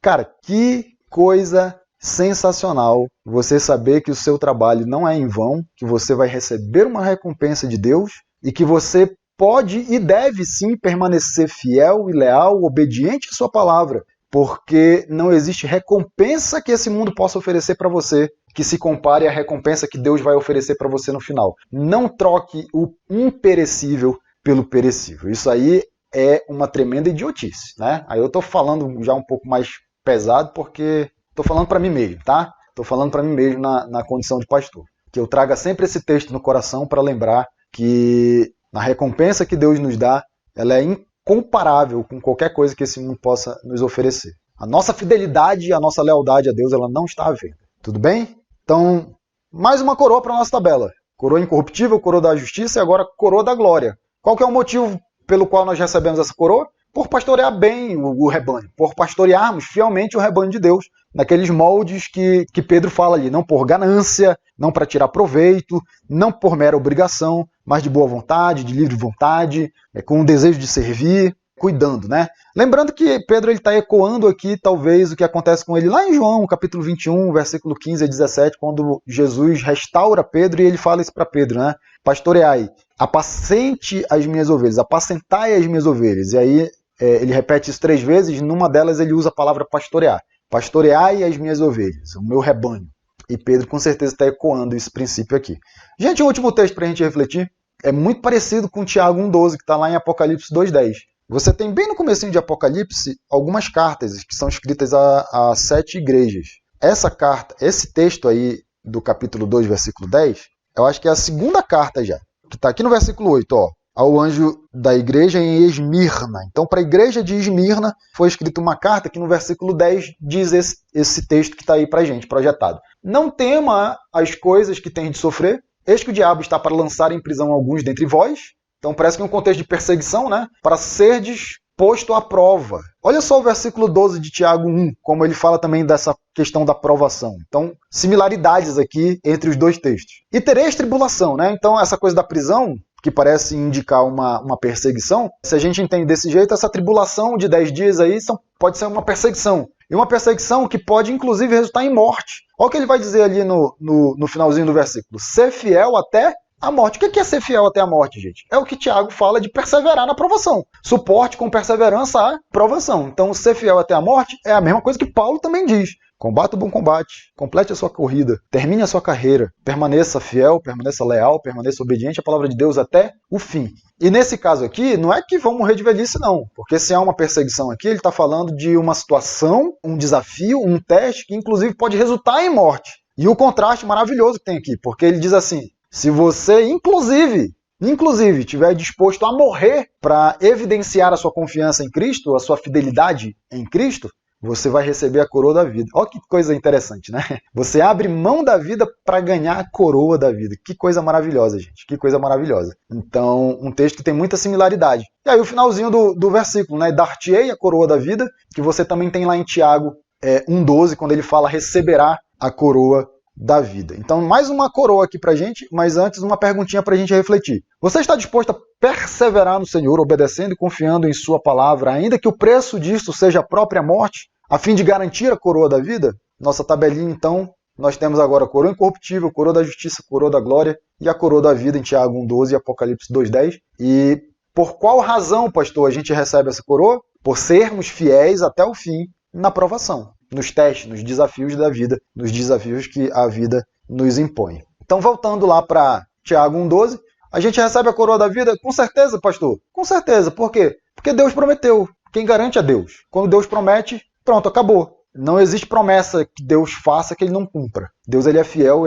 Cara, que coisa sensacional você saber que o seu trabalho não é em vão, que você vai receber uma recompensa de Deus e que você pode e deve sim permanecer fiel e leal, obediente à sua palavra, porque não existe recompensa que esse mundo possa oferecer para você que se compare à recompensa que Deus vai oferecer para você no final. Não troque o imperecível pelo perecível. Isso aí é uma tremenda idiotice, né? Aí eu estou falando já um pouco mais pesado porque estou falando para mim mesmo, tá? Estou falando para mim mesmo na condição de pastor. Que eu traga sempre esse texto no coração para lembrar que a recompensa que Deus nos dá, ela é incomparável com qualquer coisa que esse mundo possa nos oferecer. A nossa fidelidade e a nossa lealdade a Deus, ela não está à venda. Tudo bem? Então, mais uma coroa para a nossa tabela. Coroa incorruptível, coroa da justiça e agora coroa da glória. Qual que é o motivo pelo qual nós recebemos essa coroa? Por pastorear bem o rebanho, por pastorearmos fielmente o rebanho de Deus, naqueles moldes que Pedro fala ali, não por ganância, não para tirar proveito, não por mera obrigação, mas de boa vontade, de livre vontade, com o desejo de servir. cuidando, né? Lembrando que Pedro está ecoando aqui, talvez, o que acontece com ele lá em João, capítulo 21, versículo 15 a 17, quando Jesus restaura Pedro e ele fala isso para Pedro, né? Pastoreai, apacente as minhas ovelhas, apacentai as minhas ovelhas. E aí ele repete isso 3 vezes, numa delas ele usa a palavra pastorear. Pastoreai as minhas ovelhas, o meu rebanho. E Pedro com certeza está ecoando esse princípio aqui. Gente, um último texto para a gente refletir. É muito parecido com Tiago 1,12, que está lá em Apocalipse 2,10. Você tem bem no comecinho de Apocalipse algumas cartas que são escritas a 7 igrejas. Essa carta, esse texto aí do capítulo 2, versículo 10, eu acho que é a segunda carta já, que está aqui no versículo 8, ó, ao anjo da igreja em Esmirna. Então, para a igreja de Esmirna, foi escrita uma carta que no versículo 10 diz esse texto que está aí para a gente, projetado. Não tema as coisas que tem de sofrer, eis que o diabo está para lançar em prisão alguns dentre vós. Então parece que é um contexto de perseguição, né? Para serdes posto à prova. Olha só o versículo 12 de Tiago 1, como ele fala também dessa questão da provação. Então, similaridades aqui entre os dois textos. E tereis tribulação, né? Então essa coisa da prisão, que parece indicar uma perseguição, se a gente entende desse jeito, essa tribulação de 10 dias aí pode ser uma perseguição. E uma perseguição que pode, inclusive, resultar em morte. Olha o que ele vai dizer ali no finalzinho do versículo. Ser fiel até a morte. O que é ser fiel até a morte, gente? É o que Tiago fala de perseverar na provação. Suporte com perseverança a provação. Então, ser fiel até a morte é a mesma coisa que Paulo também diz. Combata o bom combate, complete a sua corrida, termine a sua carreira, permaneça fiel, permaneça leal, permaneça obediente à palavra de Deus até o fim. E nesse caso aqui, não é que vão morrer de velhice, não. Porque se há uma perseguição aqui, ele está falando de uma situação, um desafio, um teste, que inclusive pode resultar em morte. E o contraste maravilhoso que tem aqui, porque ele diz assim, se você, inclusive, estiver disposto a morrer para evidenciar a sua confiança em Cristo, a sua fidelidade em Cristo, você vai receber a coroa da vida. Olha que coisa interessante, né? Você abre mão da vida para ganhar a coroa da vida. Que coisa maravilhosa, gente. Que coisa maravilhosa. Então, um texto que tem muita similaridade. E aí o finalzinho do versículo, né? Dar-te-ei a coroa da vida, que você também tem lá em Tiago 1,12, quando ele fala receberá a coroa da vida. Então, mais uma coroa aqui pra gente, mas antes uma perguntinha pra gente refletir. Você está disposto a perseverar no Senhor, obedecendo e confiando em sua palavra, ainda que o preço disto seja a própria morte, a fim de garantir a coroa da vida? Nossa tabelinha, então, nós temos agora a coroa incorruptível, coroa da justiça, coroa da glória e a coroa da vida em Tiago 1,12 e Apocalipse 2,10. E por qual razão, pastor, a gente recebe essa coroa? Por sermos fiéis até o fim na provação, nos testes, nos desafios da vida, nos desafios que a vida nos impõe. Então, voltando lá para Tiago 1,12, a gente recebe a coroa da vida? Com certeza, pastor. Com certeza. Por quê? Porque Deus prometeu. Quem garante é Deus. Quando Deus promete, pronto, acabou. Não existe promessa que Deus faça que ele não cumpra. Deus ele é fiel,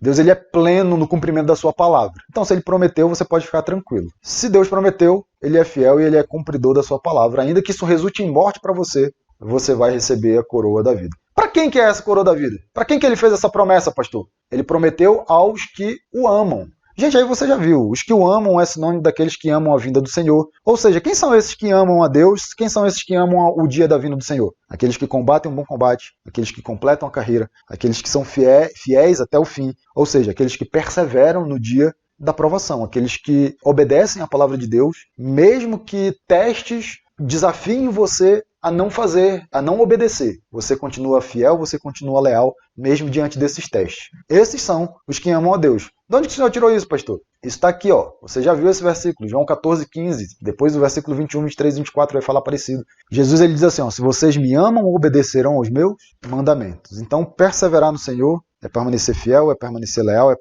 Deus ele é pleno no cumprimento da sua palavra. Então, se ele prometeu, você pode ficar tranquilo. Se Deus prometeu, ele é fiel e ele é cumpridor da sua palavra. Ainda que isso resulte em morte para você, você vai receber a coroa da vida. Para quem que é essa coroa da vida? Para quem que ele fez essa promessa, pastor? Ele prometeu aos que o amam. Gente, aí você já viu, os que o amam é sinônimo daqueles que amam a vinda do Senhor. Ou seja, quem são esses que amam a Deus? Quem são esses que amam o dia da vinda do Senhor? Aqueles que combatem um bom combate, aqueles que completam a carreira, aqueles que são fiéis até o fim. Ou seja, aqueles que perseveram no dia da provação, aqueles que obedecem à palavra de Deus, mesmo que testes desafiem você a não fazer, a não obedecer. Você continua fiel, você continua leal, mesmo diante desses testes. Esses são os que amam a Deus. De onde que o Senhor tirou isso, pastor? Isso está aqui, ó. Você já viu esse versículo, João 14,15. Depois do versículo 21, 23 e 24 vai falar parecido. Jesus ele diz assim, ó, se vocês me amam, obedecerão aos meus mandamentos. Então, perseverar no Senhor é permanecer fiel, é permanecer leal, é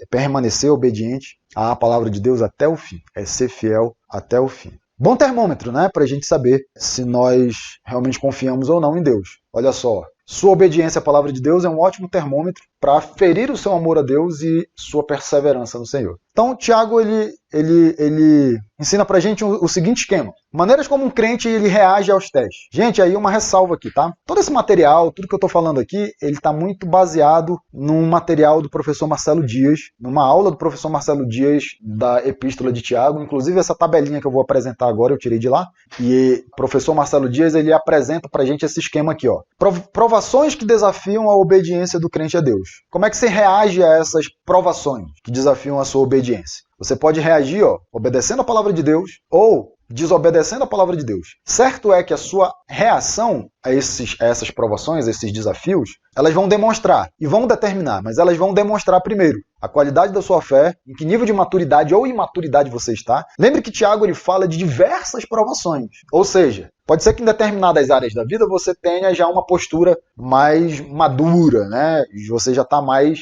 permanecer obediente à palavra de Deus até o fim. É ser fiel até o fim. Bom termômetro, né? Para a gente saber se nós realmente confiamos ou não em Deus. Olha só, sua obediência à palavra de Deus é um ótimo termômetro para aferir o seu amor a Deus e sua perseverança no Senhor. Então, Tiago, ele ensina pra gente o seguinte esquema. Maneiras como um crente ele reage aos testes. Gente, aí uma ressalva aqui, tá? Todo esse material, tudo que eu tô falando aqui, ele tá muito baseado num material do professor Marcelo Dias, numa aula do professor Marcelo Dias da Epístola de Tiago. Inclusive, essa tabelinha que eu vou apresentar agora, eu tirei de lá. E o professor Marcelo Dias, ele apresenta pra gente esse esquema aqui, ó. Provações que desafiam a obediência do crente a Deus. Como é que você reage a essas provações que desafiam a sua obediência? Você pode reagir, ó, obedecendo a palavra de Deus ou desobedecendo a palavra de Deus. Certo é que a sua reação a essas provações, a esses desafios, elas vão demonstrar e vão determinar, mas elas vão demonstrar primeiro a qualidade da sua fé, em que nível de maturidade ou imaturidade você está. Lembre que Tiago ele fala de diversas provações, ou seja, pode ser que em determinadas áreas da vida você tenha já uma postura mais madura, né? Você já está mais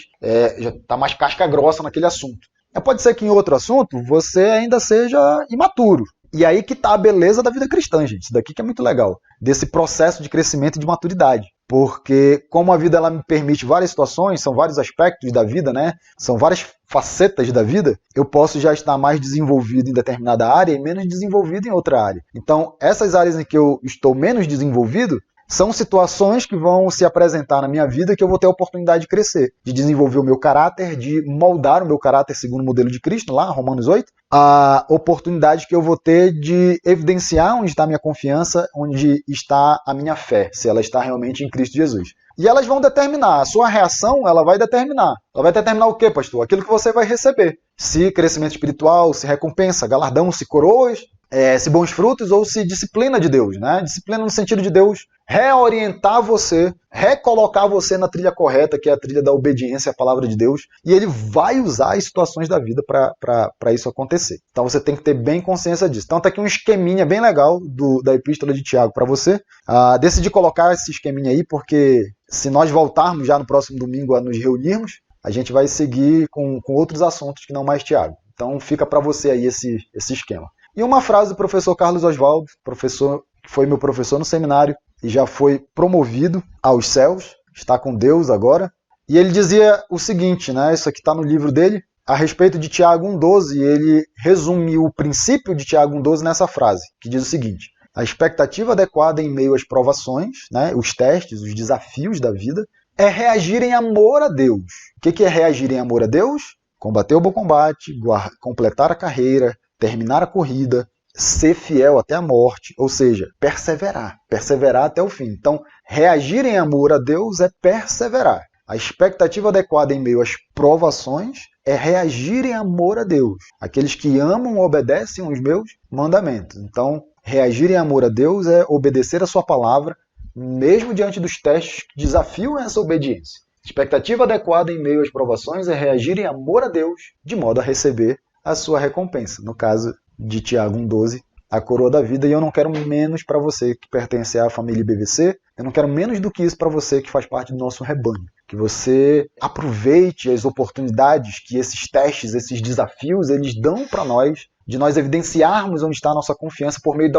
casca grossa naquele assunto. Pode ser que em outro assunto você ainda seja imaturo. E aí que está a beleza da vida cristã, gente. Isso daqui que é muito legal. Desse processo de crescimento e de maturidade. Porque como a vida ela me permite várias situações, são vários aspectos da vida, né? São várias facetas da vida, eu posso já estar mais desenvolvido em determinada área e menos desenvolvido em outra área. Então, essas áreas em que eu estou menos desenvolvido, são situações que vão se apresentar na minha vida que eu vou ter a oportunidade de crescer, de desenvolver o meu caráter, de moldar o meu caráter segundo o modelo de Cristo, lá Romanos 8, a oportunidade que eu vou ter de evidenciar onde está a minha confiança, onde está a minha fé, se ela está realmente em Cristo Jesus. E elas vão determinar, a sua reação, ela vai determinar. Ela vai determinar o quê, pastor? Aquilo que você vai receber. Se crescimento espiritual, se recompensa, galardão, se coroas, se bons frutos ou se disciplina de Deus, né? Disciplina no sentido de Deus reorientar você, recolocar você na trilha correta, que é a trilha da obediência à palavra de Deus, e ele vai usar as situações da vida para isso acontecer. Então você tem que ter bem consciência disso. Então tá aqui um esqueminha bem legal da Epístola de Tiago para você. Decidi colocar esse esqueminha aí, porque se nós voltarmos já no próximo domingo a nos reunirmos, a gente vai seguir com outros assuntos que não mais Tiago. Então fica para você aí esse esquema. E uma frase do professor Carlos Oswaldo, professor que foi meu professor no seminário e já foi promovido aos céus, está com Deus agora. E ele dizia o seguinte, né? Isso aqui está no livro dele, a respeito de Tiago 1,12, ele resumiu o princípio de Tiago 1,12 nessa frase, que diz o seguinte: a expectativa adequada em meio às provações, né, os testes, os desafios da vida, é reagir em amor a Deus. O que é reagir em amor a Deus? Combater o bom combate, completar a carreira, terminar a corrida, ser fiel até a morte, ou seja, perseverar até o fim. Então, reagir em amor a Deus é perseverar. A expectativa adequada em meio às provações é reagir em amor a Deus. Aqueles que amam obedecem aos meus mandamentos. Então, reagir em amor a Deus é obedecer a sua palavra, mesmo diante dos testes que desafiam essa obediência. A expectativa adequada em meio às provações é reagir em amor a Deus, de modo a receber a sua recompensa. No caso de Tiago 1,12, a coroa da vida. E eu não quero menos para você que pertence à família IBVC, eu não quero menos do que isso para você que faz parte do nosso rebanho. Que você aproveite as oportunidades que esses testes, esses desafios, eles dão para nós, de nós evidenciarmos onde está a nossa confiança por meio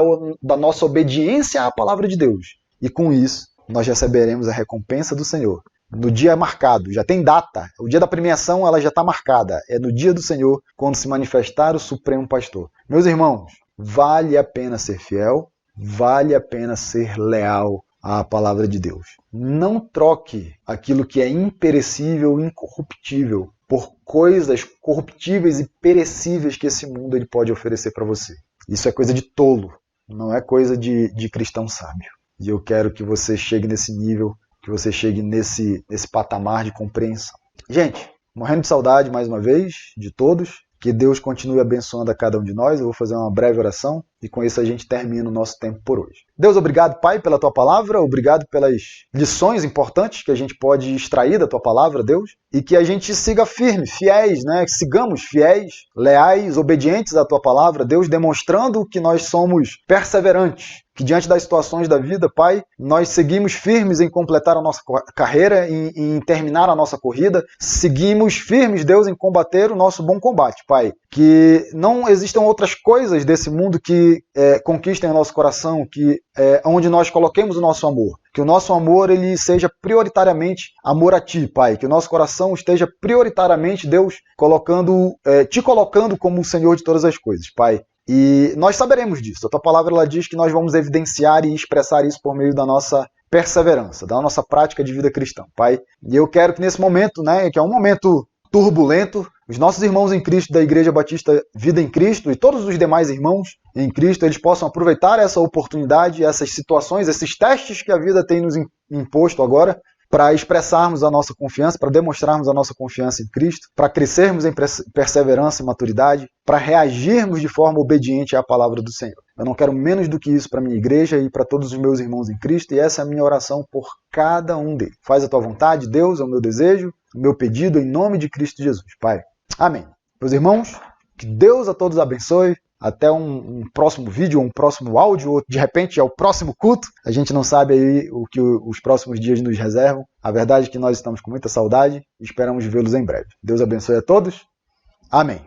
da nossa obediência à palavra de Deus. E com isso, nós receberemos a recompensa do Senhor. No dia marcado, já tem data, o dia da premiação ela já está marcada, é no dia do Senhor, quando se manifestar o Supremo Pastor. Meus irmãos, vale a pena ser fiel, vale a pena ser leal à palavra de Deus. Não troque aquilo que é imperecível, incorruptível, por coisas corruptíveis e perecíveis que esse mundo ele pode oferecer para você. Isso é coisa de tolo, não é coisa de cristão sábio. E eu quero que você chegue nesse nível, que você chegue nesse patamar de compreensão. Gente, morrendo de saudade mais uma vez de todos. Que Deus continue abençoando a cada um de nós. Eu vou fazer uma breve oração e com isso a gente termina o nosso tempo por hoje. Deus, obrigado, Pai, pela Tua palavra. Obrigado pelas lições importantes que a gente pode extrair da Tua palavra, Deus. E que a gente siga firme, fiéis, né? Que sigamos fiéis, leais, obedientes à Tua palavra, Deus, demonstrando que nós somos perseverantes. Que diante das situações da vida, Pai, nós seguimos firmes em completar a nossa carreira, em terminar a nossa corrida. Seguimos firmes, Deus, em combater o nosso bom combate, Pai. Que não existam outras coisas desse mundo que conquistem o nosso coração, onde nós coloquemos o nosso amor. Que o nosso amor ele seja prioritariamente amor a Ti, Pai. Que o nosso coração esteja prioritariamente, Deus, Te colocando como o Senhor de todas as coisas, Pai. E nós saberemos disso. A Tua palavra ela diz que nós vamos evidenciar e expressar isso por meio da nossa perseverança, da nossa prática de vida cristã, Pai. E eu quero que nesse momento, né, que é um momento turbulento, os nossos irmãos em Cristo da Igreja Batista Vida em Cristo e todos os demais irmãos em Cristo, eles possam aproveitar essa oportunidade, essas situações, esses testes que a vida tem nos imposto agora, para expressarmos a nossa confiança, para demonstrarmos a nossa confiança em Cristo, para crescermos em perseverança e maturidade, para reagirmos de forma obediente à palavra do Senhor. Eu não quero menos do que isso para a minha igreja e para todos os meus irmãos em Cristo, e essa é a minha oração por cada um deles. Faz a tua vontade, Deus, é o meu desejo, o meu pedido, em nome de Cristo Jesus. Pai. Amém. Meus irmãos, que Deus a todos abençoe. Até um próximo vídeo, um próximo áudio, ou de repente é o próximo culto. A gente não sabe aí o que os próximos dias nos reservam. A verdade é que nós estamos com muita saudade e esperamos vê-los em breve. Deus abençoe a todos. Amém.